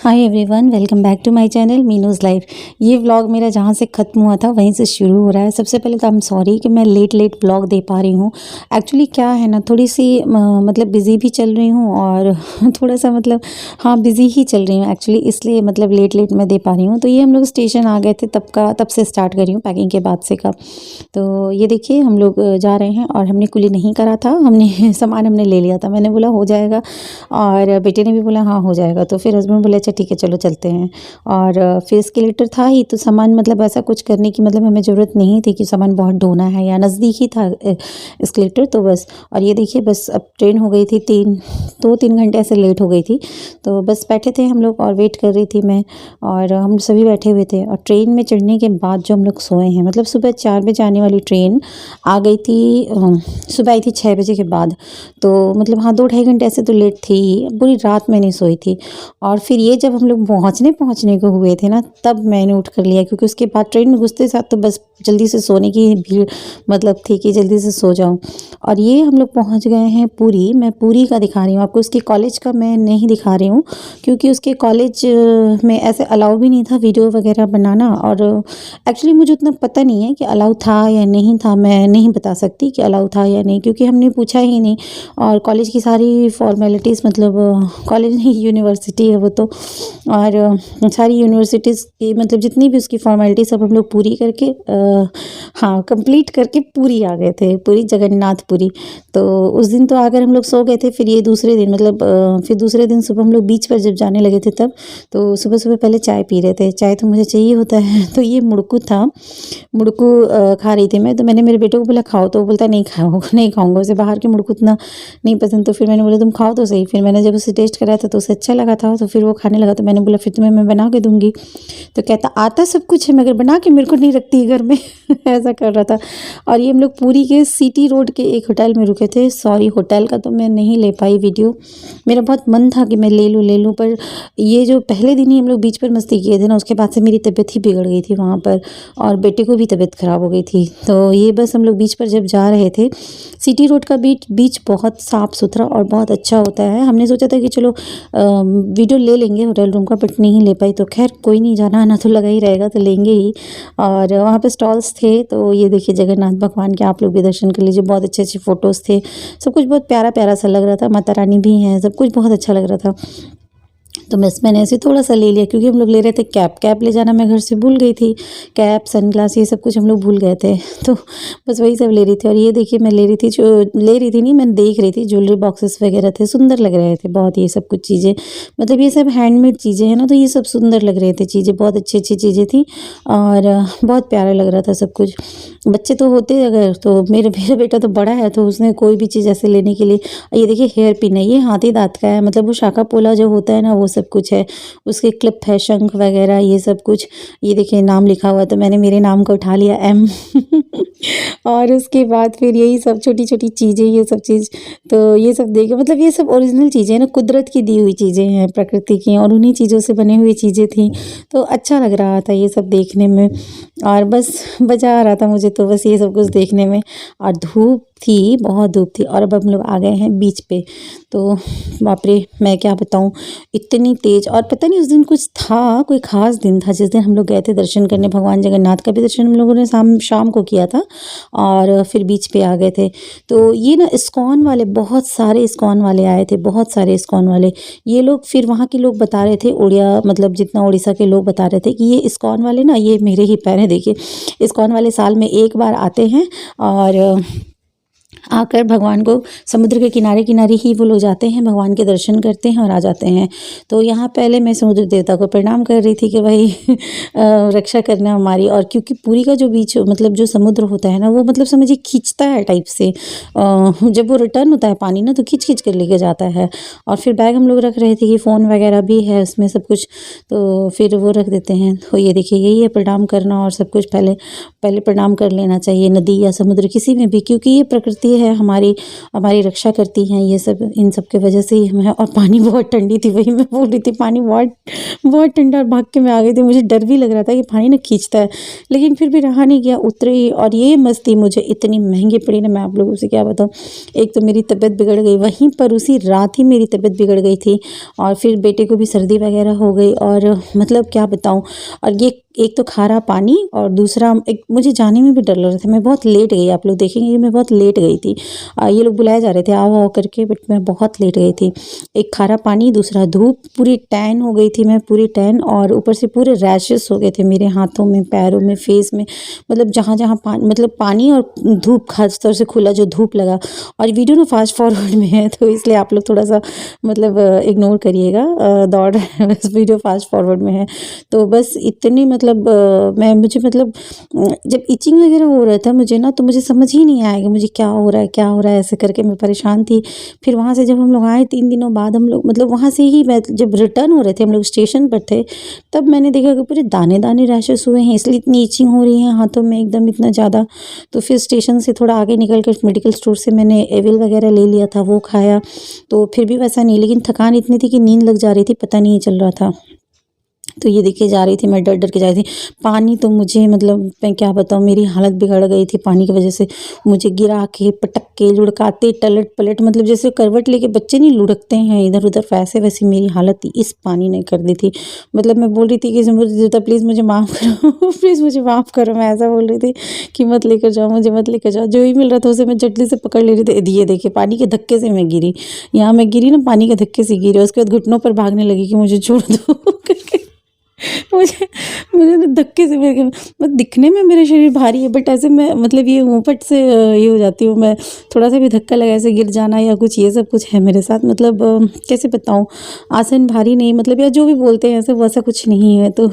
Hi everyone, welcome back to my channel Meenu's life. ये vlog मेरा जहाँ से ख़त्म हुआ था वहीं से शुरू हो रहा है। सबसे पहले तो आई एम सॉरी कि मैं लेट व्लॉग दे पा रही हूँ। एक्चुअली क्या है ना, थोड़ी सी मतलब बिज़ी भी चल रही हूँ और थोड़ा सा मतलब हाँ बिज़ी ही चल रही हूँ एक्चुअली, इसलिए मतलब लेट मैं दे पा रही हूँ। तो ये हम लोग स्टेशन आ गए थे तब से स्टार्ट करी हूँ पैकिंग के बाद से का। तो ये देखिए हम लोग जा रहे हैं और हमने कुली नहीं करा था, हमने सामान हमने ले लिया था। मैंने बोला हो जाएगा और बेटे ने भी बोला हाँ हो जाएगा। तो फिर हस्बैंड बोले अच्छा ठीक है चलो चलते हैं। और फिर एस्केलेटर था ही तो सामान मतलब ऐसा कुछ करने की मतलब हमें ज़रूरत नहीं थी कि सामान बहुत ढोना है, या नज़दीक ही था एस्केलेटर तो बस। और ये देखिए बस अब ट्रेन हो गई थी 3 घंटे ऐसे लेट हो गई थी। तो बस बैठे थे हम लोग और वेट कर रही थी मैं, और हम सभी बैठे हुए थे। और ट्रेन में चढ़ने के बाद जो हम लोग सोए हैं, मतलब सुबह 4 बजे आने वाली ट्रेन आ गई थी, सुबह आई थी 6 बजे के बाद। तो मतलब हाँ 2-2.5 घंटे ऐसे तो लेट थी ही, पूरी रात में नहीं सोई थी। और फिर ये जब हम लोग पहुँचने को हुए थे ना, तब मैंने उठ कर लिया, क्योंकि उसके बाद ट्रेन में घुसते साथ तो बस जल्दी से सोने की भीड़ मतलब थी कि जल्दी से सो जाऊं। और ये हम लोग पहुंच गए हैं पुरी। मैं पुरी का दिखा रही हूँ आपको, उसके कॉलेज का मैं नहीं दिखा रही हूँ, क्योंकि उसके कॉलेज में ऐसे अलाउ भी नहीं था वीडियो वगैरह बनाना। और एक्चुअली मुझे उतना पता नहीं है कि अलाउ था या नहीं था, मैं नहीं बता सकती कि अलाउ था या नहीं, क्योंकि हमने पूछा ही नहीं। और कॉलेज की सारी फॉर्मेलिटीज़, मतलब कॉलेज नहीं यूनिवर्सिटी है वो तो, और सारी यूनिवर्सिटीज़ की मतलब जितनी भी उसकी फॉर्मेलिटी सब हम लोग पूरी करके हाँ कंप्लीट करके पूरी आ गए थे, पूरी जगन्नाथपुरी। तो उस दिन तो आकर हम लोग सो गए थे। फिर ये दूसरे दिन मतलब फिर दूसरे दिन सुबह हम लोग बीच पर जब जाने लगे थे तब, तो सुबह सुबह पहले चाय पी रहे थे। चाय तो मुझे चाहिए होता है। तो ये मुड़कू था, मुड़कू खा रही थी मैं। तो मैंने मेरे बेटे को बोला खाओ, तो वो बोलता नहीं खाओ नहीं खाऊंगा, उसे बाहर के मुड़कू इतना नहीं पसंद। तो फिर मैंने बोला तुम खाओ तो सही। फिर मैंने जब उसे टेस्ट कराया था तो उसे अच्छा लगा था, तो फिर वो खाने लगा। तो मैंने बोला फिर तुम्हें मैं बना के दूंगी। तो कहता आता सब कुछ है मगर बना के मेरे को नहीं रखती घर में ऐसा कर रहा था। और ये हम लोग पुरी के सिटी रोड के एक होटल में रुके थे। सॉरी होटल का तो मैं नहीं ले पाई वीडियो, मेरा बहुत मन था कि मैं ले लूँ, पर ये जो पहले दिन ही हम लोग बीच पर मस्ती किए थे ना, उसके बाद से मेरी तबीयत ही बिगड़ गई थी वहाँ पर, और बेटे को भी तबीयत ख़राब हो गई थी। तो ये बस हम लोग बीच पर जब जा रहे थे, सिटी रोड का बीच बहुत साफ़ सुथरा और बहुत अच्छा होता है। हमने सोचा था कि चलो वीडियो ले लेंगे होटल रूम का, बट नहीं ले पाई। तो खैर कोई नहीं, जाना आना तो लगा ही रहेगा तो लेंगे ही। और वहाँ पे स्टॉल्स थे, तो ये देखिए जगन्नाथ भगवान के आप लोग भी दर्शन कर लीजिए। बहुत अच्छे अच्छे फ़ोटोज़ थे, सब कुछ बहुत प्यारा प्यारा सा लग रहा था। माता रानी भी हैं, सब कुछ बहुत अच्छा लग रहा था। तो बस मैंने ऐसे थोड़ा सा ले लिया, क्योंकि हम लोग ले रहे थे कैप ले जाना मैं घर से भूल गई थी। कैप सनग्लास ये सब कुछ हम लोग भूल गए थे। तो बस वही सब ले रही थी। और ये देखिए मैं ले रही थी, जो ले रही थी नहीं, मैं देख रही थी ज्वेलरी बॉक्सेस वगैरह थे, सुंदर लग रहे थे बहुत। ये सब कुछ चीज़ें मतलब ये सब हैंडमेड चीज़ें हैं ना, तो ये सब सुंदर लग रहे थे चीज़ें, बहुत अच्छी अच्छी चीज़ें थी और बहुत प्यारा लग रहा था सब कुछ। बच्चे तो होते अगर तो मेरा बेटा तो बड़ा है, तो उसने कोई भी चीज़ ऐसे लेने के लिए, ये देखिए हेयर पिन है, ये हाथी दाँत का है, मतलब वो शाखा पोला जो होता है ना वो सब कुछ है। उसके क्लिप है, शंख वगैरह ये सब कुछ। ये देखिए नाम लिखा हुआ, तो मैंने मेरे नाम को उठा लिया एम और उसके बाद फिर यही सब छोटी छोटी चीज़ें, ये सब चीज़। तो ये सब देखे, मतलब ये सब ओरिजिनल चीज़ें ना, कुदरत की दी हुई चीज़ें हैं, प्रकृति की, और उन्हीं चीज़ों से बनी हुई चीज़ें थी। तो अच्छा लग रहा था ये सब देखने में, और बस मज़ा आ रहा था मुझे तो बस ये सब कुछ देखने में। और धूप थी, बहुत धूप थी। और अब हम लोग आ गए हैं बीच पे। तो बाप रे मैं क्या बताऊँ, इतनी तेज़। और पता नहीं उस दिन कुछ था, कोई ख़ास दिन था जिस दिन हम लोग गए थे दर्शन करने। भगवान जगन्नाथ का भी दर्शन हम लोगों ने शाम को किया था, और फिर बीच पे आ गए थे। तो ये ना इस्कॉन वाले, बहुत सारे इस्कॉन वाले आए थे, बहुत सारे इस्कॉन वाले। ये लोग फिर वहाँ के लोग बता रहे थे, उड़िया मतलब जितना उड़ीसा के लोग बता रहे थे कि ये इस्कॉन वाले ना, ये मेरे ही पैर हैं देखिए। इस्कॉन वाले साल में एक बार आते हैं, और आकर भगवान को समुद्र के किनारे किनारे ही वो लोग जाते हैं, भगवान के दर्शन करते हैं और आ जाते हैं। तो यहाँ पहले मैं समुद्र देवता को प्रणाम कर रही थी कि भाई रक्षा करना हमारी। और क्योंकि पुरी का जो बीच मतलब जो समुद्र होता है ना, वो मतलब समझिए खींचता है टाइप से, जब वो रिटर्न होता है पानी ना, तो खींच खींच कर लेके जाता है। और फिर बैग हम लोग रख रहे थे कि फ़ोन वगैरह भी है उसमें सब कुछ, तो फिर वो रख देते हैं। तो ये देखिए यही है प्रणाम करना और सब कुछ, पहले प्रणाम कर लेना चाहिए नदी या समुद्र किसी में भी, क्योंकि ये प्रकृति है हमारी हमारी रक्षा करती हैं ये सब, इन सब की वजह से ही मैं। और पानी बहुत ठंडी थी, वही मैं बोल रही थी, पानी बहुत बहुत ठंडा, और भाग के मैं आ गई थी। मुझे डर भी लग रहा था कि पानी ना खींचता है, लेकिन फिर भी रहा नहीं गया, उतरे ही। और ये मस्ती मुझे इतनी महंगी पड़ी ना, मैं आप लोगों से क्या बताऊँ। एक तो मेरी तबीयत बिगड़ गई वहीं पर, उसी रात ही मेरी तबीयत बिगड़ गई थी, और फिर बेटे को भी सर्दी वगैरह हो गई, और मतलब क्या बताऊँ। और ये एक तो खारा पानी, और दूसरा एक मुझे जाने में भी डर लग रहा था। मैं बहुत लेट गई, आप लोग देखेंगे कि मैं बहुत लेट गई थी। ये लोग बुलाए जा रहे थे आओ आओ करके, बट मैं बहुत लेट गई थी। एक खारा पानी, दूसरा धूप, पूरी टैन हो गई थी मैं, पूरी टैन, और ऊपर से पूरे रैशेस हो गए थे मेरे हाथों में, पैरों में, फेस में। मतलब जहाँ जहाँ पानी, मतलब पानी और धूप, खास तौर से खुला जो धूप लगा। और वीडियो ना फास्ट फॉरवर्ड में है, तो इसलिए आप लोग थोड़ा सा मतलब इग्नोर करिएगा, दौड़ रहे हैं बस, वीडियो फास्ट फॉरवर्ड में है। तो बस इतनी मतलब मैं मुझे मतलब जब इचिंग वगैरह हो रहा था मुझे ना, तो मुझे समझ ही नहीं आया कि मुझे क्या हो रहा है, क्या हो रहा है, ऐसे करके मैं परेशान थी। फिर वहाँ से जब हम लोग आए 3 दिनों बाद, हम लोग मतलब वहाँ से ही मैं जब रिटर्न हो रहे थे, हम लोग स्टेशन पर थे, तब मैंने देखा कि पूरे दाने दाने रैशेस हुए हैं, इसलिए इतनी इचिंग हो रही है हाथों में एकदम इतना ज़्यादा। तो फिर स्टेशन से थोड़ा आगे निकल कर मेडिकल स्टोर से मैंने एविल वगैरह ले लिया था, वो खाया, तो फिर भी वैसा नहीं, लेकिन थकान इतनी थी कि नींद लग जा रही थी, पता नहीं चल रहा था। तो ये देखिए जा रही थी मैं, डर डर के जा रही थी। पानी तो मुझे मतलब मैं क्या बताऊँ, मेरी हालत बिगड़ गई थी पानी की वजह से। मुझे गिरा के, पटक के, लुढ़काते, टलट पलट, मतलब जैसे करवट लेके बच्चे नहीं लुढ़कते हैं इधर उधर, वैसे वैसे मेरी हालत थी, इस पानी ने कर दी थी। मतलब मैं बोल रही थी कि मुझे प्लीज़ मुझे माफ़ करो प्लीज़ मुझे माफ़ करो, मैं ऐसा बोल रही थी कि मत लेकर जाओ मुझे, मत लेकर जाओ। जो ही मिल रहा था उसे मैं चटनी से पकड़ ले रही थी। ये देखिए पानी के धक्के से मैं गिरी, यहाँ मैं गिरी ना, पानी के धक्के से गिरी। उसके बाद घुटनों पर भागने लगी कि मुझे छोड़ दो करके। मुझे मुझे ना धक्के से मेरे, मतलब दिखने में मेरा शरीर भारी है, बट ऐसे मैं मतलब ये मुँहफट से ये हो जाती हूँ मैं। थोड़ा सा भी धक्का लगा ऐसे गिर जाना या कुछ, ये सब कुछ है मेरे साथ। मतलब कैसे बताऊँ, आसन भारी नहीं, मतलब या जो भी बोलते हैं ऐसे, वैसा कुछ नहीं है। तो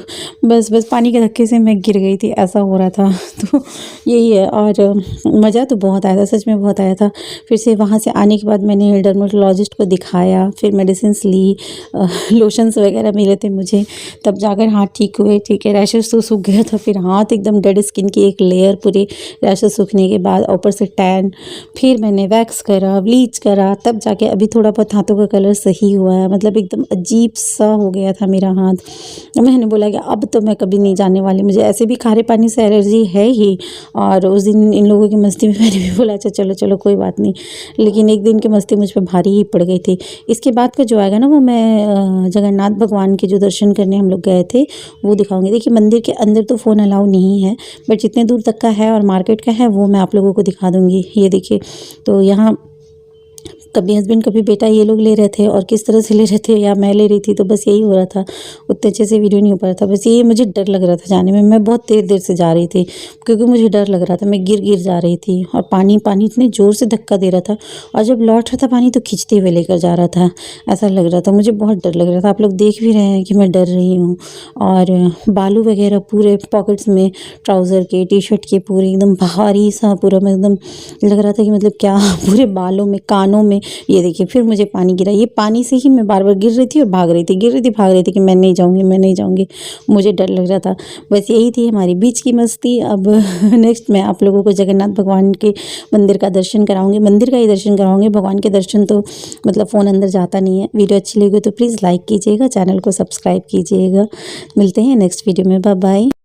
बस पानी के धक्के से मैं गिर गई थी, ऐसा हो रहा था तो यही है। और मज़ा तो बहुत आया था, सच में बहुत आया था। फिर से वहाँ से आने के बाद मैंने डर्मेटोलॉजिस्ट को दिखाया, फिर मेडिसिन्स ली, लोशंस वगैरह मिले थे मुझे, तब जाकर हाथ ठीक हुए। ठीक है, रैशेस तो सूख गया था, फिर हाथ एकदम डेड स्किन की एक लेयर पूरी, रैशेस सूखने के बाद ऊपर से टैन। फिर मैंने वैक्स करा, ब्लीच करा, तब जाके अभी थोड़ा बहुत हाथों का कलर सही हुआ है। मतलब एकदम अजीब सा हो गया था मेरा हाथ। मैंने बोला कि अब तो मैं कभी नहीं जाने वाली, मुझे ऐसे भी खारे पानी से एलर्जी है ही। और उस दिन इन लोगों की मस्ती में मैंने भी बोला अच्छा चलो चलो कोई बात नहीं, लेकिन एक दिन की मस्ती मुझ पर भारी ही पड़ गई थी। इसके बाद का जो आएगा ना, वो मैं जगन्नाथ भगवान के जो दर्शन करने हम लोग गए थे वो दिखाऊंगी। देखिए मंदिर के अंदर तो फ़ोन अलाउ नहीं है, बट जितने दूर तक का है और मार्केट का है वो मैं आप लोगों को दिखा दूंगी। ये देखिए, तो यहाँ कभी हस्बैंड कभी बेटा ये लोग ले रहे थे, और किस तरह से ले रहे थे या मैं ले रही थी, तो बस यही हो रहा था। उतने अच्छे से वीडियो नहीं हो पा रहा था, बस ये मुझे डर लग रहा था जाने में। मैं बहुत देर देर से जा रही थी क्योंकि मुझे डर लग रहा था, मैं गिर गिर जा रही थी, और पानी पानी इतने ज़ोर से धक्का दे रहा था, और जब लौट रहा था पानी तो खींचते हुए लेकर जा रहा था, ऐसा लग रहा था। मुझे बहुत डर लग रहा था, आप लोग देख भी रहे हैं कि मैं डर रही हूँ। और बालू वगैरह पूरे पॉकेट्स में, ट्राउज़र के, टी शर्ट के, पूरे एकदम भारी सा पूरा, मैं एकदम लग रहा था कि मतलब क्या पूरे बालों में, कानों में। ये देखिए फिर मुझे पानी गिरा, ये पानी से ही मैं बार बार गिर रही थी और भाग रही थी, गिर रही थी भाग रही थी कि मैं नहीं जाऊँगी, मैं नहीं जाऊँगी, मुझे डर लग रहा था। बस यही थी हमारी बीच की मस्ती। अब नेक्स्ट मैं आप लोगों को जगन्नाथ भगवान के मंदिर का दर्शन कराऊंगी, मंदिर का ही दर्शन कराऊंगी, भगवान के दर्शन तो मतलब फ़ोन अंदर जाता नहीं है। वीडियो अच्छी लगी तो प्लीज़ लाइक कीजिएगा, चैनल को सब्सक्राइब कीजिएगा। मिलते हैं नेक्स्ट वीडियो में, बाय बाय।